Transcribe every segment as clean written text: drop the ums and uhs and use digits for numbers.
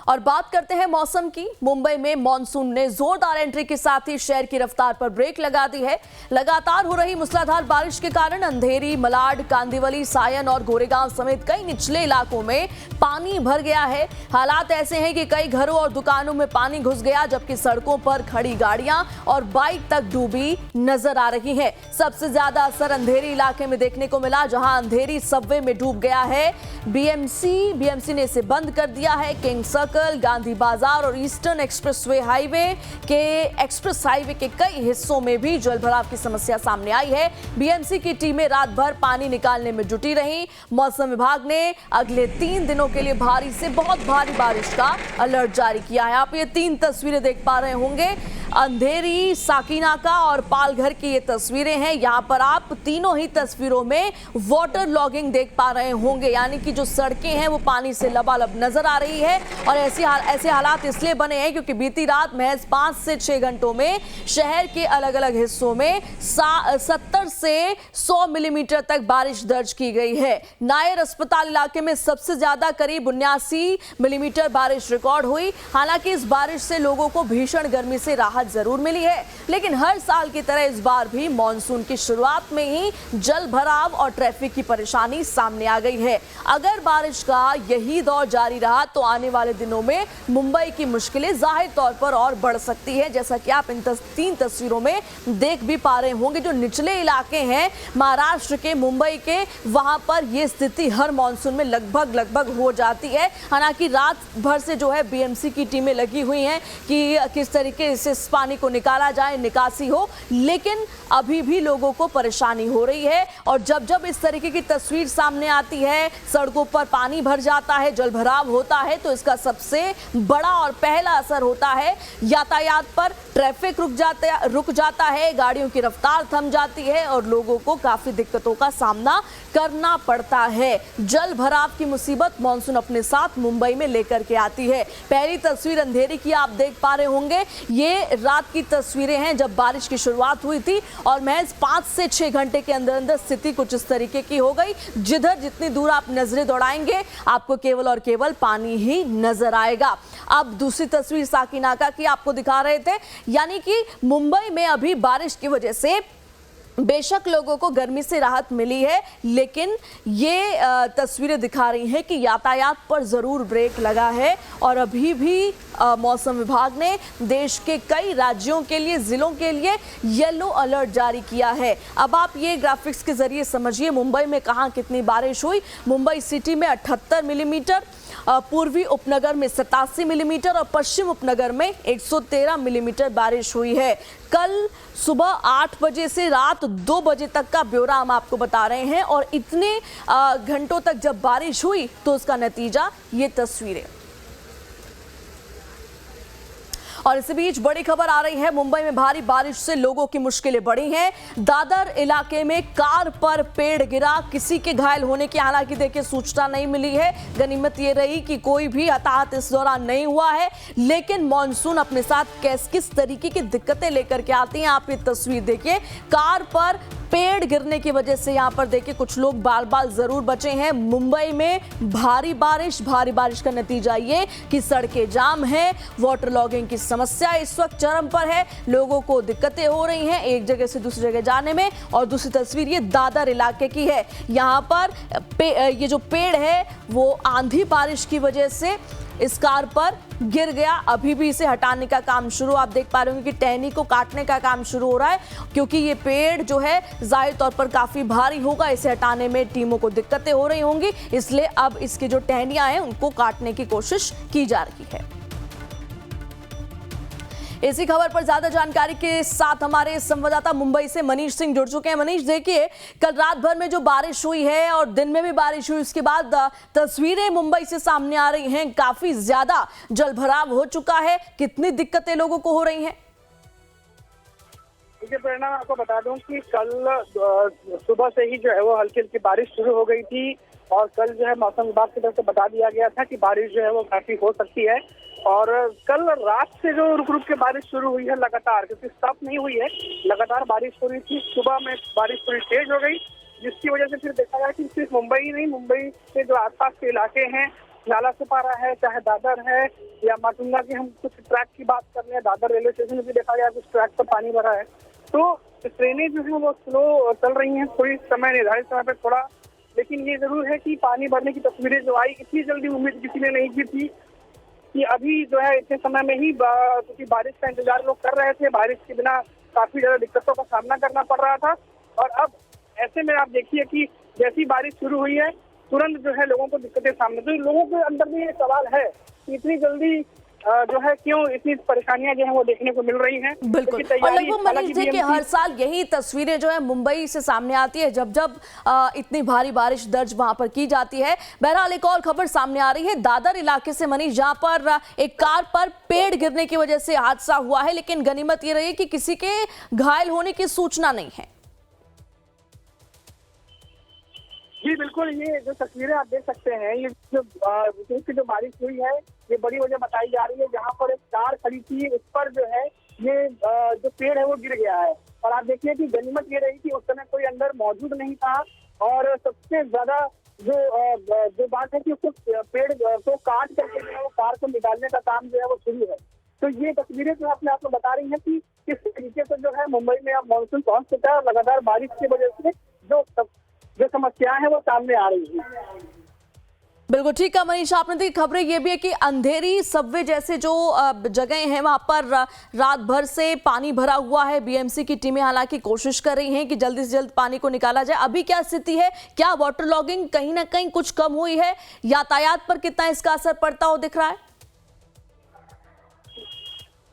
और बात करते हैं मौसम की। मुंबई में मॉनसून ने जोरदार एंट्री के साथ ही शहर की रफ्तार पर ब्रेक लगा दी है। लगातार हो रही मूसलाधार बारिश के कारण अंधेरी, मलाड, कांदिवली, सायन और गोरेगांव समेत कई निचले इलाकों में पानी भर गया है। हालात ऐसे हैं कि कई घरों और दुकानों में पानी घुस गया, जबकि सड़कों पर खड़ी गाड़ियां और बाइक तक डूबी नजर आ रही है। सबसे ज्यादा असर अंधेरी इलाके में देखने को मिला, जहां अंधेरी सबवे में डूब गया है। बीएमसी ने इसे बंद कर दिया है। किंग सर्कल, गांधी बाजार और ईस्टर्न एक्सप्रेस हाईवे के कई हिस्सों में भी जलभराव की समस्या सामने आई है। बीएमसी की टीमें रात भर पानी निकालने में जुटी रही। मौसम विभाग ने अगले 3 दिनों के लिए भारी से बहुत भारी बारिश का अलर्ट जारी किया है। आप ये 3 तस्वीरें देख पा रहे होंगे, अंधेरी, साकीनाका और पालघर की ये तस्वीरें हैं। यहाँ पर आप तीनों ही तस्वीरों में वाटर लॉगिंग देख पा रहे होंगे, यानी कि जो सड़कें हैं वो पानी से लबालब नजर आ रही है। और ऐसे हालात इसलिए बने हैं क्योंकि बीती रात महज 5 से 6 घंटों में शहर के अलग अलग हिस्सों में 70 से 100 मिलीमीटर तक बारिश दर्ज की गई है। नायर अस्पताल इलाके में सबसे ज्यादा करीब 79 मिलीमीटर बारिश रिकॉर्ड हुई। हालांकि इस बारिश से लोगों को भीषण गर्मी से राहत जरूर मिली है, लेकिन हर साल की तरह इस बार भी मॉनसून की शुरुआत में ही जल भराव और ट्रैफिक की परेशानी सामने आ गई है। अगर बारिश का यही दौर जारी रहा तो आने वाले दिनों में मुंबई की मुश्किलें जाहिर तौर पर और बढ़ सकती है। जैसा कि आप इन 3 तस्वीरों में देख भी पा रहे होंगे, जो निचले इलाके हैं महाराष्ट्र के, मुंबई के, वहां पर यह स्थिति हर मॉनसून में लगभग हो जाती है। हालांकि रात भर से जो है बीएमसी की टीमें लगी हुई हैं कि किस तरीके से इस पानी को निकाला जाए, निकासी हो, लेकिन अभी भी लोगों को परेशानी हो रही है। और जब इस तरीके की तस्वीर सामने आती है, सड़कों पर पानी भर जाता है, जलभराव होता है, तो इसका सबसे बड़ा और पहला असर होता है यातायात पर। ट्रैफिक रुक जाता है, गाड़ियों की रफ्तार थम जाती है और लोगों को काफी दिक्कतों का सामना करना पड़ता है। जल भराव की मुसीबत मॉनसून अपने साथ मुंबई में लेकर के आती है। पहली तस्वीर अंधेरी की आप देख पा रहे होंगे, ये रात की तस्वीरें हैं जब बारिश की शुरुआत हुई थी और महज 5 से 6 घंटे के अंदर स्थिति कुछ इस तरीके की हो गई। जितनी दूर आप नजरें दौड़ाएंगे आपको केवल और केवल पानी ही नजर आएगा। अब दूसरी तस्वीर साकीनाका की आपको दिखा रहे थे, यानी कि मुंबई में अभी बारिश की वजह से बेशक लोगों को गर्मी से राहत मिली है, लेकिन ये तस्वीरें दिखा रही हैं कि यातायात पर ज़रूर ब्रेक लगा है। और अभी भी मौसम विभाग ने देश के कई राज्यों के लिए, ज़िलों के लिए येलो अलर्ट जारी किया है। अब आप ये ग्राफिक्स के ज़रिए समझिए मुंबई में कहाँ कितनी बारिश हुई। मुंबई सिटी में 78 मिलीमीटर, पूर्वी उपनगर में 87 मिलीमीटर और पश्चिम उपनगर में 113 मिलीमीटर बारिश हुई है। कल सुबह 8 बजे से रात 2 बजे तक का ब्यौरा हम आपको बता रहे हैं। और इतने घंटों तक जब बारिश हुई तो उसका नतीजा ये तस्वीरें। और इसी बीच बड़ी खबर आ रही है, मुंबई में भारी बारिश से लोगों की मुश्किलें बढ़ी हैं। दादर इलाके में कार पर पेड़ गिरा, किसी के घायल होने की हालांकि देखिए सूचना नहीं मिली है। गनीमत ये रही कि कोई भी हताहत इस दौरान नहीं हुआ है, लेकिन मॉनसून अपने साथ किस तरीके की दिक्कतें लेकर के आती हैं आप ये तस्वीर देखिए। कार पर पेड़ गिरने की वजह से यहाँ पर देखिए कुछ लोग बाल जरूर बचे हैं। मुंबई में भारी बारिश का नतीजा ये कि सड़कें जाम हैं, वाटर लॉगिंग की समस्या इस वक्त चरम पर है, लोगों को दिक्कतें हो रही हैं एक जगह से दूसरी जगह जाने में। और दूसरी तस्वीर ये दादर इलाके की है, यहाँ पर ये जो पेड़ है वो आंधी बारिश की वजह से इस कार पर गिर गया। अभी भी इसे हटाने का काम शुरू, आप देख पा रहे होंगे कि टहनी को काटने का काम शुरू हो रहा है, क्योंकि ये पेड़ जो है जाहिर तौर पर काफी भारी होगा। इसे हटाने में टीमों को दिक्कतें हो रही होंगी, इसलिए अब इसकी जो टहनियां हैं उनको काटने की कोशिश की जा रही है। इसी खबर पर ज्यादा जानकारी के साथ हमारे संवाददाता मुंबई से मनीष सिंह जुड़ चुके हैं। मनीष, देखिए कल रात भर में जो बारिश हुई है और दिन में भी बारिश हुई, उसके बाद तस्वीरें मुंबई से सामने आ रही हैं, काफी ज्यादा जलभराव हो चुका है। कितनी दिक्कतें लोगों को हो रही हैं? देखिए प्रेरणा, मैं आपको बता दूं कि कल सुबह से ही जो है वो हल्की हल्की बारिश शुरू हो गई थी। और कल जो है मौसम विभाग की तरफ से बता दिया गया था कि बारिश जो है वो काफी हो सकती है। और कल रात से जो रुक रुक के बारिश शुरू हुई है लगातार, क्योंकि स्टॉप नहीं हुई है, लगातार बारिश हो रही थी। सुबह में बारिश थोड़ी तेज हो गई, जिसकी वजह से फिर देखा गया कि सिर्फ मुंबई ही नहीं, मुंबई के जो आसपास के इलाके हैं नाला सुपारा है, चाहे दादर है या माटुंगा की हम कुछ ट्रैक की बात कर रहे हैं, दादर रेलवे स्टेशन में भी देखा गया कुछ ट्रैक पर पानी भरा है। तो ट्रेनें जो है वो स्लो चल रही हैं, कोई समय निर्धारित समय पर थोड़ा, लेकिन ये जरूर है कि पानी भरने की तस्वीरें जो आई, इतनी जल्दी उम्मीद किसी ने नहीं की थी कि अभी जो है इतने समय में ही, क्योंकि बारिश का इंतजार लोग कर रहे थे, बारिश के बिना काफी ज्यादा दिक्कतों का सामना करना पड़ रहा था। और अब ऐसे में आप देखिए कि जैसी बारिश शुरू हुई है तुरंत जो है लोगों को दिक्कतें सामने, तो लोगों के अंदर भी ये सवाल है कि इतनी जल्दी जो है क्यों इतनी परेशानियां जो है वो देखने को मिल रही हैं। बिल्कुल। और लगभग मनीष जी कि हर साल यही तस्वीरें जो है मुंबई से सामने आती है जब जब इतनी भारी बारिश दर्ज वहां पर की जाती है। बहरहाल एक और खबर सामने आ रही है दादर इलाके से मनीष, जहां पर एक कार पर पेड़ गिरने की वजह से हादसा हुआ है, लेकिन गनीमत ये रही कि किसी के घायल होने की सूचना नहीं है। जी बिल्कुल, ये जो तस्वीरें आप देख सकते हैं, ये जो बारिश हुई है ये बड़ी वजह बताई जा रही है। जहाँ पर एक कार खड़ी थी उस पर जो है ये जो पेड़ है वो गिर गया है। और आप देखिए कि गनीमत ये रही कि उस समय कोई अंदर मौजूद नहीं था। और सबसे ज्यादा जो बात है कि उसको पेड़ को काट करके जो है वो कार को निकालने का काम जो है वो शुरू है। तो ये तस्वीरें जो अपने आप को बता रही हैं कि किस तरीके से जो है मुंबई में अब मानसून पहुंच चुका है और लगातार बारिश की वजह से जो समस्याएं हैं वो सामने आ रही हैं। बिल्कुल ठीक है मनीष, आपने देखी खबरें ये भी है कि अंधेरी सबवे जैसे जो जगह हैं वहां पर रात भर से पानी भरा हुआ है। बीएमसी की टीमें हालांकि कोशिश कर रही हैं कि जल्दी से जल्द पानी को निकाला जाए। अभी क्या स्थिति है, क्या वाटर लॉगिंग कहीं ना कहीं कुछ कम हुई है, यातायात पर कितना इसका असर पड़ता हो दिख रहा है?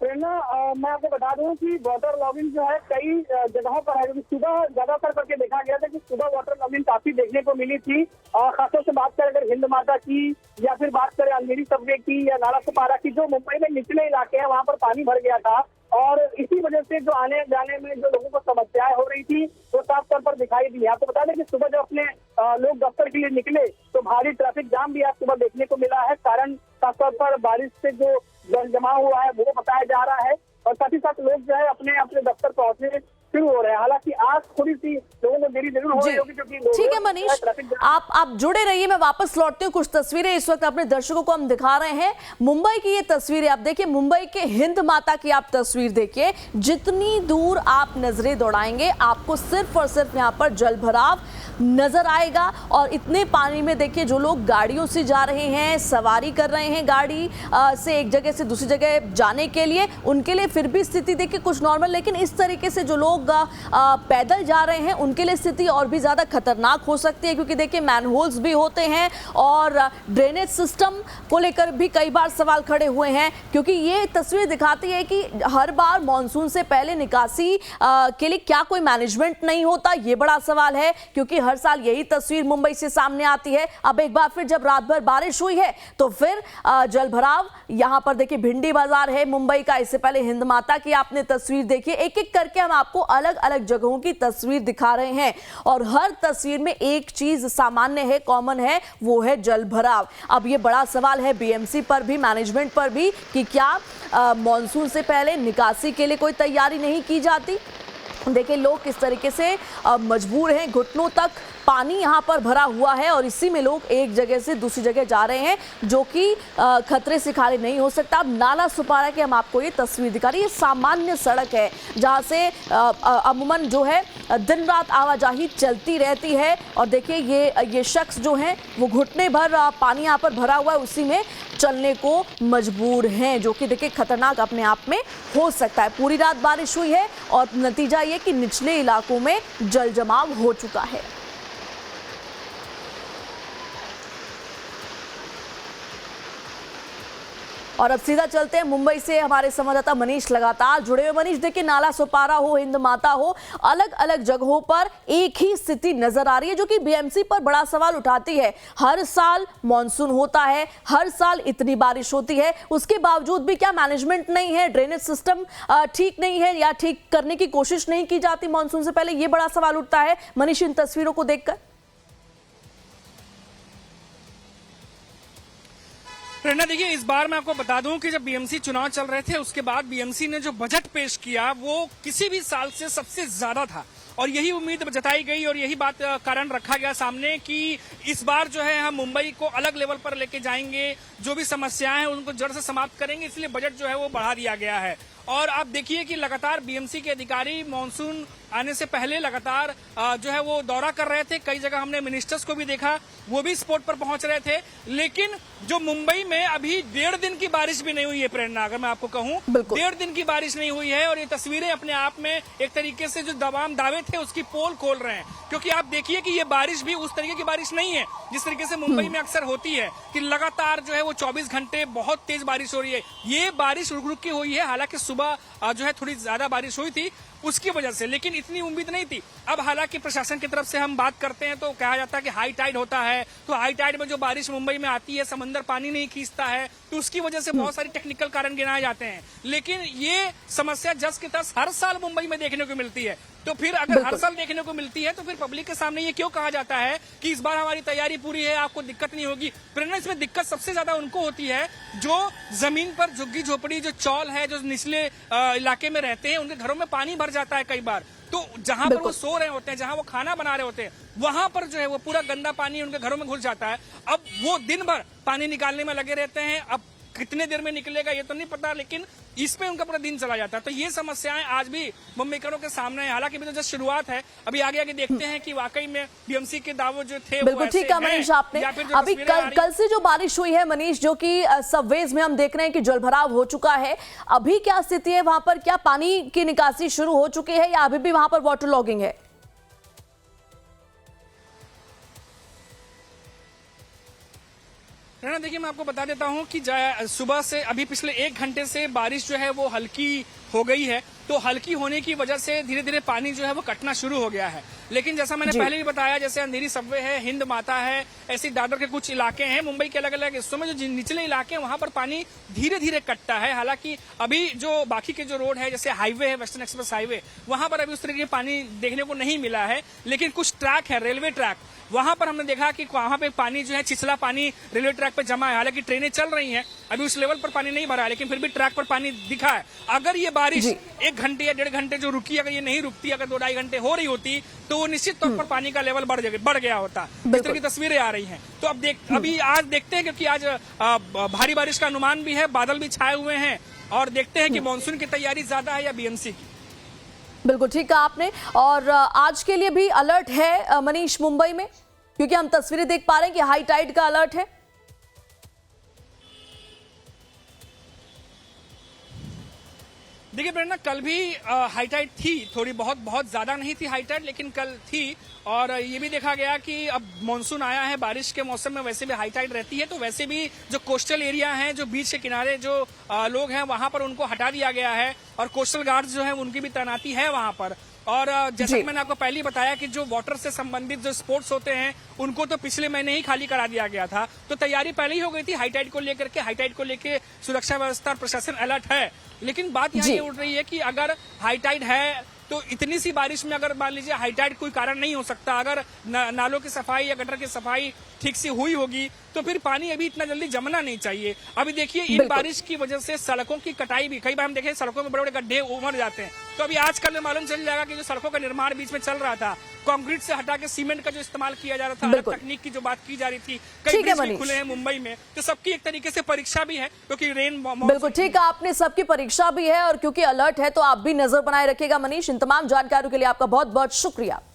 प्रेरणा, मैं आपको बता दूं कि वाटर लॉगिंग जो है कई जगहों पर है। सुबह ज्यादातर करके देखा गया था कि सुबह वाटर लॉगिंग काफी देखने को मिली थी। और खासतौर से बात करें अगर हिंद माता की या फिर बात करें अंधेरी सबवे की या नाला सुपारा की, जो मुंबई में निचले इलाके हैं वहां पर पानी भर गया था। और इसी वजह से जो आने जाने में जो लोगों को समस्याएं हो रही थी वो साफ तौर पर दिखाई दी। आपको बता दें कि सुबह जब अपने लोग दफ्तर के लिए निकले तो भारी ट्रैफिक जाम भी आज सुबह देखने को मिला है। कारण साफ तौर पर बारिश से जो जल जमा हुआ है वो बताया जा रहा है। और साथ ही साथ लोग जो है अपने अपने दफ्तर पहुंचने शुरू हो रहे हैं। हालांकि आज थोड़ी सी लोगों को देरी जरूर हो रही होगी क्योंकि ठीक है मनीष, आप जुड़े रहिए, मैं वापस लौटती हूँ। कुछ तस्वीरें इस वक्त अपने दर्शकों को हम दिखा रहे हैं। मुंबई की ये तस्वीरें आप देखिए, मुंबई के हिंद माता की आप तस्वीर देखिए। जितनी दूर आप नजरें दौड़ाएंगे आपको सिर्फ और सिर्फ यहाँ पर जल भराव नजर आएगा। और इतने पानी में देखिए जो लोग गाड़ियों से जा रहे हैं, सवारी कर रहे हैं गाड़ी से एक जगह से दूसरी जगह जाने के लिए, उनके लिए फिर भी स्थिति देखिए कुछ नॉर्मल। लेकिन इस तरीके से जो लोग पैदल जा रहे हैं उनके लिए स्थिति और भी ज़्यादा खतरनाक हो सकती है, क्योंकि देखिए मैनहोल्स भी होते हैं और ड्रेनेज सिस्टम को लेकर भी कई बार सवाल खड़े हुए हैं। क्योंकि ये तस्वीर दिखाती है कि हर बार मानसून से पहले निकासी के लिए क्या कोई मैनेजमेंट नहीं होता, ये बड़ा सवाल है। क्योंकि हर साल यही तस्वीर मुंबई से सामने आती है। अब एक बार फिर जब रात भर बारिश हुई है तो फिर जल भराव। यहां पर देखिए भिंडी बाजार है मुंबई का, इससे पहले हिंद माता की आपने तस्वीर देखी। एक एक करके हम आपको अलग अलग जगहों की तस्वीर दिखा रहे हैं और हर तस्वीर में एक चीज सामान्य है, कॉमन है, वो है जल भराव। अब ये बड़ा सवाल है बीएमसी पर भी, मैनेजमेंट पर भी, कि क्या मॉनसून से पहले निकासी के लिए कोई तैयारी नहीं की जाती। देखिए लोग किस तरीके से मजबूर हैं, घुटनों तक पानी यहाँ पर भरा हुआ है और इसी में लोग एक जगह से दूसरी जगह जा रहे हैं, जो कि खतरे से खाली नहीं हो सकता। अब नाला सुपारा की हम आपको ये तस्वीर दिखा रही है। ये सामान्य सड़क है जहाँ से अमूमन जो है दिन रात आवाजाही चलती रहती है। और देखिए ये शख्स जो हैं वो घुटने भर पानी यहाँ पर भरा हुआ है, उसी में चलने को मजबूर हैं, जो कि देखिए खतरनाक अपने आप में हो सकता है। पूरी रात बारिश हुई है और नतीजा ये कि निचले इलाकों में जल जमाव हो चुका है। और अब सीधा चलते हैं मुंबई से, हमारे संवाददाता मनीष लगातार जुड़े हुए। मनीष देखिए, नाला सुपारा हो, हिंद माता हो, अलग अलग जगहों पर एक ही स्थिति नजर आ रही है, जो कि बीएमसी पर बड़ा सवाल उठाती है। हर साल मॉनसून होता है, हर साल इतनी बारिश होती है, उसके बावजूद भी क्या मैनेजमेंट नहीं है, ड्रेनेज सिस्टम ठीक नहीं है या ठीक करने की कोशिश नहीं की जाती मॉनसून से पहले, ये बड़ा सवाल उठता है मनीष इन तस्वीरों को देखकर। प्रेरणा देखिए, इस बार मैं आपको बता दूं कि जब बीएमसी चुनाव चल रहे थे उसके बाद बीएमसी ने जो बजट पेश किया वो किसी भी साल से सबसे ज्यादा था। और यही उम्मीद जताई गई और यही बात कारण रखा गया सामने कि इस बार जो है हम मुंबई को अलग लेवल पर लेके जाएंगे, जो भी समस्याएं हैं उनको जड़ से समाप्त करेंगे, इसलिए बजट जो है वो बढ़ा दिया गया है। और आप देखिए कि लगातार बीएमसी के अधिकारी मानसून आने से पहले लगातार जो है वो दौरा कर रहे थे। कई जगह हमने मिनिस्टर्स को भी देखा, वो भी स्पॉट पर पहुंच रहे थे। लेकिन जो मुंबई में अभी 1.5 दिन की बारिश भी नहीं हुई है प्रेरणा, अगर मैं आपको कहूं 1.5 दिन की बारिश नहीं हुई है। और ये तस्वीरें अपने आप में एक तरीके से जो तमाम दावे थे उसकी पोल खोल रहे हैं, क्योंकि आप देखिए कि ये बारिश भी उस तरीके की बारिश नहीं है जिस तरीके से मुंबई में अक्सर होती है कि लगातार जो है वो 24 घंटे बहुत तेज बारिश हो रही है। ये बारिश रुक रुक के हुई है, हालांकि सुबह जो है थोड़ी ज्यादा बारिश हुई थी उसकी वजह से, लेकिन इतनी उम्मीद नहीं थी। अब हालांकि प्रशासन की तरफ से हम बात करते हैं तो कहा जाता है कि हाई टाइड होता है, तो हाई टाइड में जो बारिश मुंबई में आती है समंदर पानी नहीं खींचता है, तो उसकी वजह से बहुत सारी टेक्निकल कारण गिनाए जाते हैं। लेकिन ये समस्या जस की तस हर साल मुंबई में देखने को मिलती है। तो फिर अगर हर साल देखने को मिलती है तो फिर पब्लिक के सामने ये क्यों कहा जाता है कि इस बार हमारी तैयारी पूरी है, आपको दिक्कत नहीं होगी। प्रेरणा, इसमें दिक्कत सबसे ज्यादा उनको होती है जो जमीन पर झुग्गी झोपड़ी, जो चौल है, जो निचले इलाके में रहते हैं, उनके घरों में पानी भर जाता है कई बार। तो जहां पर वो सो रहे होते हैं, जहां वो खाना बना रहे होते हैं, वहां पर जो है वो पूरा गंदा पानी उनके घरों में घुस जाता है। अब वो दिन भर पानी निकालने में लगे रहते हैं, अब कितने देर में निकलेगा ये तो नहीं पता, लेकिन इस पे उनका पूरा दिन चला जाता है। तो ये समस्याएं आज भी मुंबईकरों के सामने है। हालांकि अभी तो जस्ट शुरुआत है, अभी आगे आगे देखते हैं कि वाकई में बीएमसी के दावे जो थे बिल्कुल ठीक है मनीष, आपने अभी कल से जो बारिश हुई है मनीष, जो कि सबवेज में हम देख रहे हैं कि जलभराव हो चुका है, अभी क्या स्थिति है वहां पर? क्या पानी की निकासी शुरू हो चुकी है या अभी भी वहां पर वाटर लॉगिंग है? देखिए, मैं आपको बता देता हूं कि सुबह से अभी पिछले 1 घंटे से बारिश जो है वो हल्की हो गई है। तो हल्की होने की वजह से धीरे धीरे पानी जो है वो कटना शुरू हो गया है। लेकिन जैसा मैंने पहले भी बताया, जैसे अंधेरी सबवे है, हिंद माता है, ऐसी दादर के कुछ इलाके हैं मुंबई के अलग अलग हिस्सों में, जो निचले इलाके हैं वहां पर पानी धीरे धीरे कटता है। हालांकि अभी जो बाकी के जो रोड है, जैसे हाईवे है, वेस्टर्न एक्सप्रेस हाईवे, वहां पर अभी उस तरीके पानी देखने को नहीं मिला है। लेकिन कुछ ट्रैक है, रेलवे ट्रैक, वहां पर हमने देखा कि वहां पे पानी जो है छिछला पानी रेलवे ट्रैक पे जमा है। हालांकि ट्रेनें चल रही हैं, अभी उस लेवल पर पानी नहीं भरा है, लेकिन फिर भी ट्रैक पर पानी दिखा है। अगर ये बारिश 1 घंटे या 1.5 घंटे जो रुकी, अगर ये नहीं रुकती, अगर 2-2.5 घंटे हो रही होती, तो वो निश्चित तौर पर पानी का लेवल बढ़ गया होता। इस तरह की तस्वीरें आ रही हैं। तो अब अभी आज देखते हैं, क्योंकि आज भारी बारिश का अनुमान भी है, बादल भी छाए हुए हैं, और देखते हैं कि मानसून की तैयारी ज्यादा है या बीएमसी की। बिल्कुल ठीक कहा आपने। और आज के लिए भी अलर्ट है मनीष मुंबई में, क्योंकि हम तस्वीरें देख पा रहे हैं कि हाई टाइड का अलर्ट है। देखिए प्रेरणा, कल भी हाई टाइड थी, थोड़ी बहुत ज्यादा नहीं थी हाई टाइड, लेकिन कल थी। और ये भी देखा गया कि अब मानसून आया है, बारिश के मौसम में वैसे भी हाई टाइड रहती है, तो वैसे भी जो कोस्टल एरिया हैं, जो बीच के किनारे जो लोग हैं, वहां पर उनको हटा दिया गया है। और कोस्टल गार्ड्स जो है उनकी भी तैनाती है वहां पर। और जैसा कि मैंने आपको पहले ही बताया कि जो वाटर से संबंधित जो स्पोर्ट्स होते हैं उनको तो पिछले महीने ही खाली करा दिया गया था, तो तैयारी पहले ही हो गई थी हाई टाइड को लेकर के। हाई टाइड को लेकर सुरक्षा व्यवस्था और प्रशासन अलर्ट है। लेकिन बात यहाँ ये उठ रही है कि अगर हाई टाइड है तो इतनी सी बारिश में, अगर मान लीजिए हाई टाइड कोई कारण नहीं हो सकता, अगर नालों की सफाई या गटर की सफाई ठीक से हुई होगी तो फिर पानी अभी इतना जल्दी जमना नहीं चाहिए। अभी देखिए, इन बारिश की वजह से सड़कों की कटाई भी, कई बार हम देखें सड़कों में बड़े बड़े गड्ढे उमड़ जाते हैं। तो अभी आजकल मालूम चल जाएगा कि जो सड़कों का निर्माण बीच में चल रहा था, कंक्रीट से हटा के सीमेंट का जो इस्तेमाल किया जा रहा था, अलग तकनीक की जो बात की जा रही थी, कई ब्रिज खुले हैं मुंबई में, तो सबकी एक तरीके से परीक्षा भी है, क्योंकि रेन। बिल्कुल ठीक है, आपने सबकी परीक्षा भी है, और क्योंकि अलर्ट है तो आप भी नजर बनाए रखिएगा। मनीष, इन तमाम जानकारियों के लिए आपका बहुत बहुत शुक्रिया।